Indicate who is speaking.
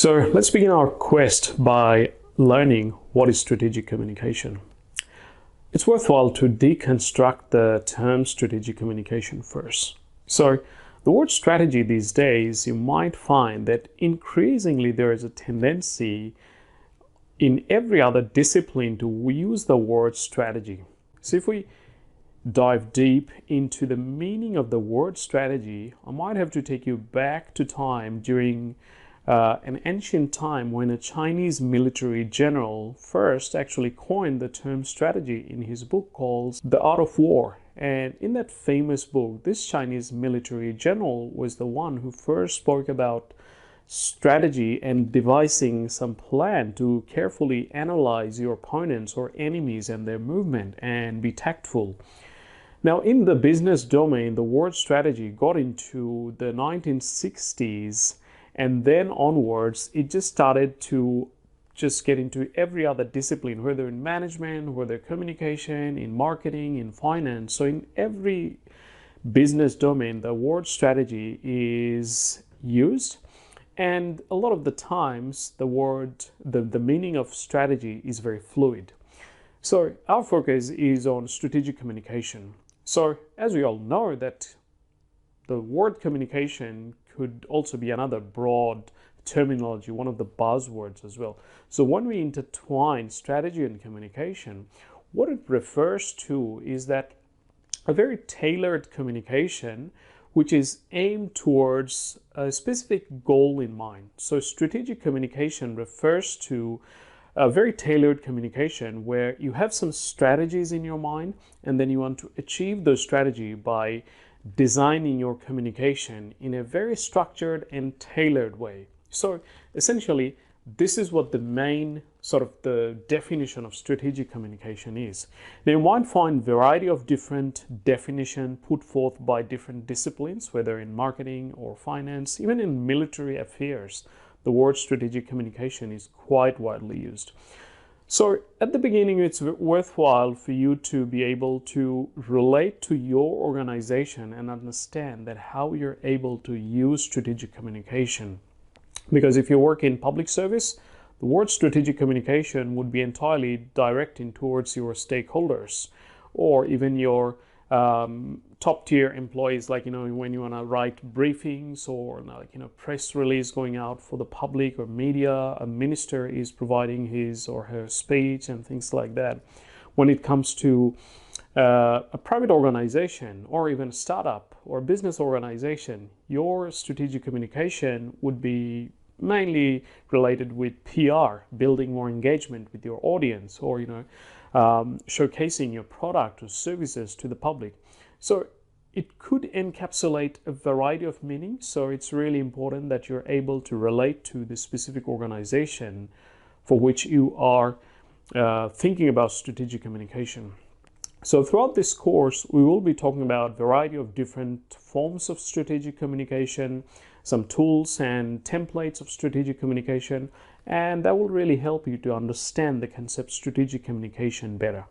Speaker 1: So let's begin our quest by learning what is strategic communication. It's worthwhile to deconstruct the term strategic communication first. So the word strategy these days, you might find that increasingly there is a tendency in every other discipline to use the word strategy. So if we dive deep into the meaning of the word strategy, I might have to take you back to time during an ancient time when a Chinese military general first actually coined the term strategy in his book called The Art of War. And in that famous book, this Chinese military general was the one who first spoke about strategy and devising some plan to carefully analyze your opponents or enemies and their movement and be tactful. Now, in the business domain, the word strategy got into the 1960s, and then onwards, it just started to get into every other discipline, whether in management, whether communication, in marketing, in finance. So in every business domain, the word strategy is used. And a lot of the times, the meaning of strategy is very fluid. So our focus is on strategic communication. So as we all know that the word communication could also be another broad terminology, one of the buzzwords as well. So when we intertwine strategy and communication, what it refers to is that a very tailored communication which is aimed towards a specific goal in mind. So strategic communication refers to a very tailored communication where you have some strategies in your mind and then you want to achieve those strategies by designing your communication in a very structured and tailored way. So essentially, this is what the main the definition of strategic communication is. Now, you might find a variety of different definitions put forth by different disciplines, whether in marketing or finance, even in military affairs. The word strategic communication is quite widely used. So at the beginning, it's worthwhile for you to be able to relate to your organization and understand that how you're able to use strategic communication. Because if you work in public service, the word strategic communication would be entirely directing towards your stakeholders or even your top tier employees, like, when you want to write briefings or press release going out for the public or media, a minister is providing his or her speech and things like that. When it comes to a private organization or even a startup or a business organization, your strategic communication would be mainly related with PR, building more engagement with your audience, or showcasing your product or services to the public. So it could encapsulate a variety of meanings. So it's really important that you're able to relate to the specific organization for which you are thinking about strategic communication. So throughout this course, we will be talking about a variety of different forms of strategic communication, some tools and templates of strategic communication, and that will really help you to understand the concept strategic communication better.